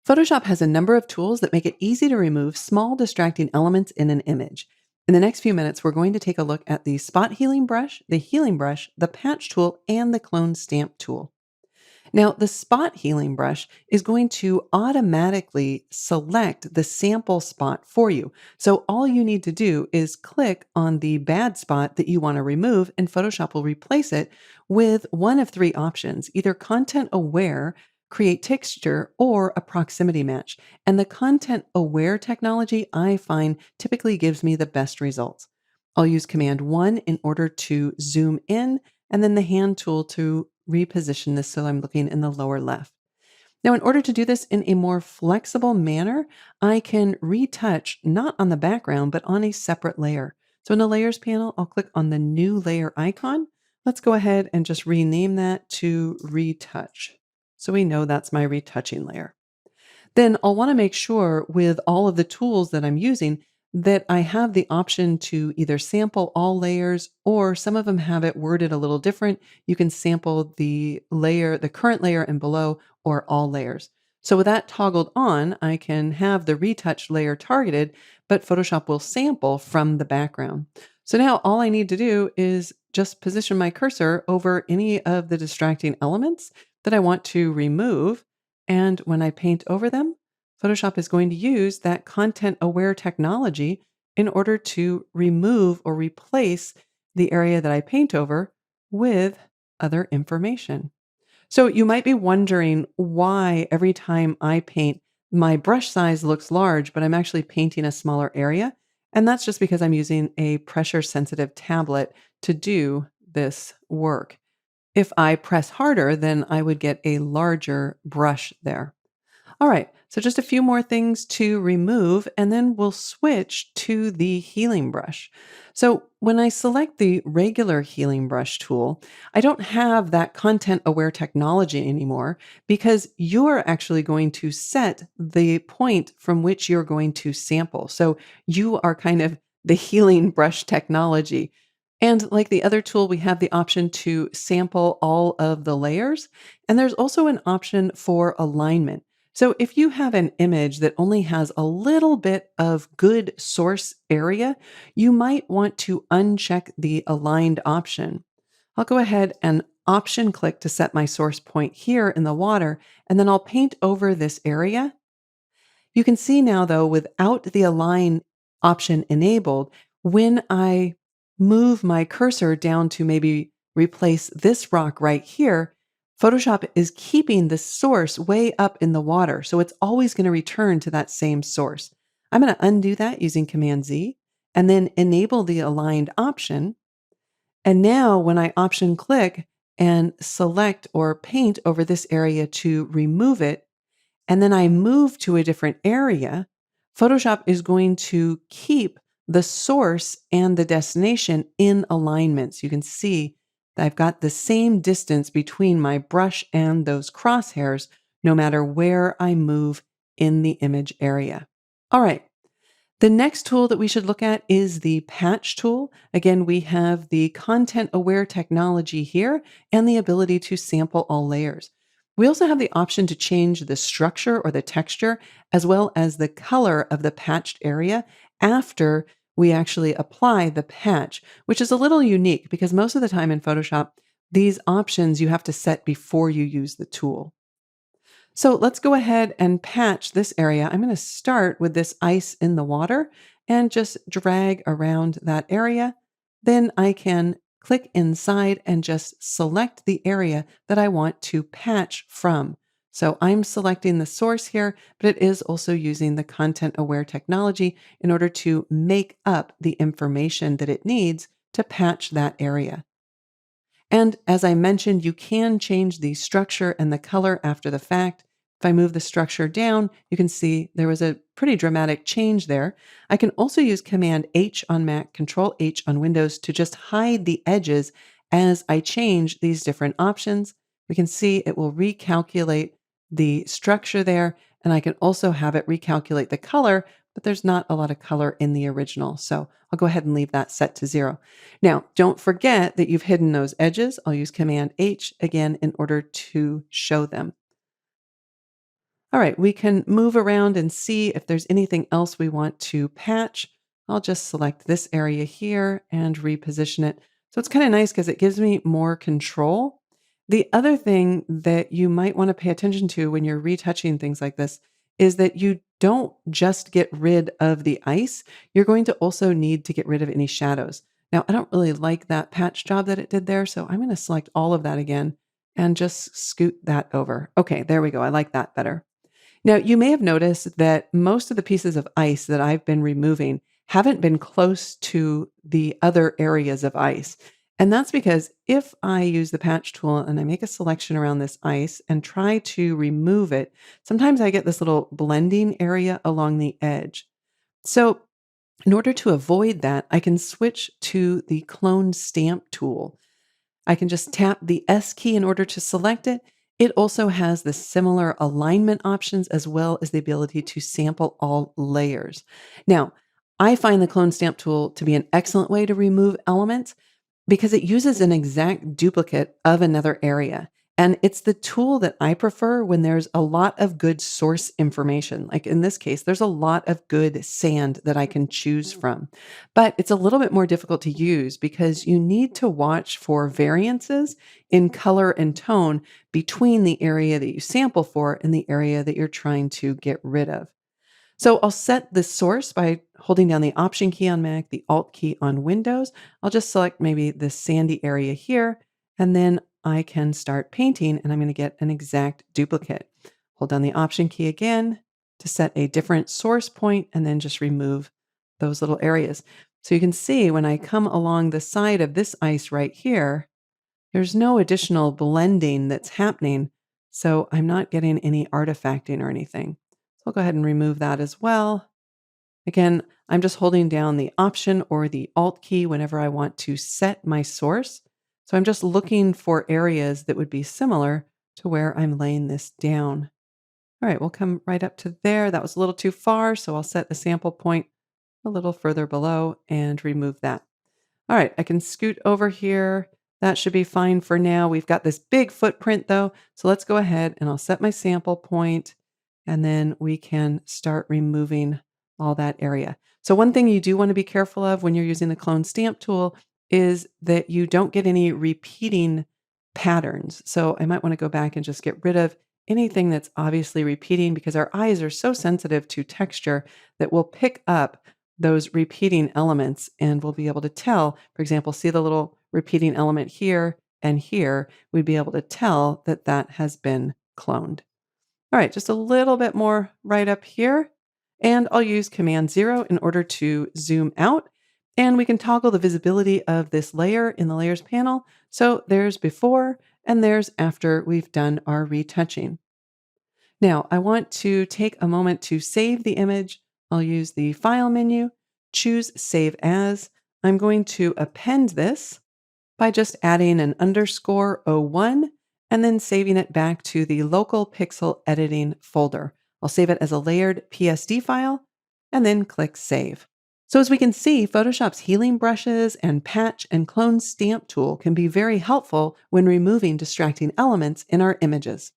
Photoshop has a number of tools that make it easy to remove small distracting elements in an image. In the next few minutes, we're going to take a look at the spot healing brush, the patch tool, and the clone stamp tool. Now, the spot healing brush is going to automatically select the sample spot for you. So all you need to do is click on the bad spot that you want to remove, and Photoshop will replace it with one of three options, either content aware, create texture, or a proximity match. And the content aware technology I find typically gives me the best results. I'll use Command 1 in order to zoom in, and then the hand tool to reposition this so I'm looking in the lower left. Now, in order to do this in a more flexible manner, I can retouch not on the background, but on a separate layer. So in the layers panel, I'll click on the new layer icon. Let's go ahead and just rename that to retouch. So we know that's my retouching layer. Then I'll want to make sure with all of the tools that I'm using that I have the option to either sample all layers or some of them have it worded a little different. You can sample the layer, the current layer and below, or all layers. So with that toggled on, I can have the retouch layer targeted, but Photoshop will sample from the background. So now all I need to do is just position my cursor over any of the distracting elements that I want to remove, and when I paint over them, Photoshop is going to use that content aware technology in order to remove or replace the area that I paint over with other information. So you might be wondering why every time I paint, my brush size looks large, but I'm actually painting a smaller area. And that's just because I'm using a pressure sensitive tablet to do this work. If I press harder, then I would get a larger brush there. All right, so just a few more things to remove, and then we'll switch to the healing brush. So when I select the regular healing brush tool, I don't have that content aware technology anymore because you're actually going to set the point from which you're going to sample. So you are kind of the healing brush technology. And like the other tool, we have the option to sample all of the layers. And there's also an option for alignment. So if you have an image that only has a little bit of good source area, you might want to uncheck the aligned option. I'll go ahead and option click to set my source point here in the water, and then I'll paint over this area. You can see now though, without the align option enabled, when I move my cursor down to maybe replace this rock right here, Photoshop is keeping the source way up in the water. So it's always going to return to that same source. I'm going to undo that using Command Z and then enable the aligned option. And now when I option click and select or paint over this area to remove it, and then I move to a different area, Photoshop is going to keep the source and the destination in alignment. So you can see that I've got the same distance between my brush and those crosshairs, no matter where I move in the image area. All right. The next tool that we should look at is the patch tool. Again, we have the content aware technology here and the ability to sample all layers. We also have the option to change the structure or the texture, as well as the color of the patched area after we actually apply the patch, which is a little unique because most of the time in Photoshop, these options you have to set before you use the tool. So let's go ahead and patch this area. I'm going to start with this ice in the water and just drag around that area. Then I can click inside and just select the area that I want to patch from. So I'm selecting the source here, but it is also using the content aware technology in order to make up the information that it needs to patch that area. And as I mentioned, you can change the structure and the color after the fact. If I move the structure down, you can see there was a pretty dramatic change there. I can also use Command H on Mac, Control H on Windows to just hide the edges as I change these different options. We can see it will recalculate the structure there, and I can also have it recalculate the color, but there's not a lot of color in the original. So I'll go ahead and leave that set to 0. Now, don't forget that you've hidden those edges. I'll use Command H again in order to show them. All right, we can move around and see if there's anything else we want to patch. I'll just select this area here and reposition it. So it's kind of nice because it gives me more control. The other thing that you might want to pay attention to when you're retouching things like this is that you don't just get rid of the ice, you're going to also need to get rid of any shadows. Now, I don't really like that patch job that it did there, so I'm going to select all of that again and just scoot that over. Okay, there we go. I like that better. Now, you may have noticed that most of the pieces of ice that I've been removing haven't been close to the other areas of ice. And that's because if I use the patch tool and I make a selection around this ice and try to remove it, sometimes I get this little blending area along the edge. So, in order to avoid that, I can switch to the clone stamp tool. I can just tap the S key in order to select it. It also has the similar alignment options as well as the ability to sample all layers. Now, I find the clone stamp tool to be an excellent way to remove elements because it uses an exact duplicate of another area. And it's the tool that I prefer when there's a lot of good source information. Like in this case, there's a lot of good sand that I can choose from. But it's a little bit more difficult to use because you need to watch for variances in color and tone between the area that you sample for and the area that you're trying to get rid of. So I'll set the source by holding down the Option key on Mac, the Alt key on Windows. I'll just select maybe this sandy area here, and then I can start painting, and I'm going to get an exact duplicate. Hold down the Option key again to set a different source point, and then just remove those little areas. So you can see when I come along the side of this ice right here, there's no additional blending that's happening, so I'm not getting any artifacting or anything. So I'll go ahead and remove that as well. Again, I'm just holding down the Option or the Alt key whenever I want to set my source. So I'm just looking for areas that would be similar to where I'm laying this down. All right, we'll come right up to there. That was a little too far, so I'll set the sample point a little further below and remove that. All right, I can scoot over here. That should be fine for now. We've got this big footprint though. So let's go ahead and I'll set my sample point and then we can start removing all that area. So one thing you do want to be careful of when you're using the clone stamp tool is that you don't get any repeating patterns. So I might want to go back and just get rid of anything that's obviously repeating because our eyes are so sensitive to texture that we'll pick up those repeating elements and we'll be able to tell, for example, see the little repeating element here and here, we'd be able to tell that that has been cloned. All right, just a little bit more right up here. And I'll use Command 0 in order to zoom out. And we can toggle the visibility of this layer in the Layers panel. So there's before and there's after we've done our retouching. Now, I want to take a moment to save the image. I'll use the File menu, choose Save As. I'm going to append this by just adding an underscore '01 and then saving it back to the local pixel editing folder. I'll save it as a layered PSD file and then click Save. So as we can see, Photoshop's healing brushes and patch and clone stamp tool can be very helpful when removing distracting elements in our images.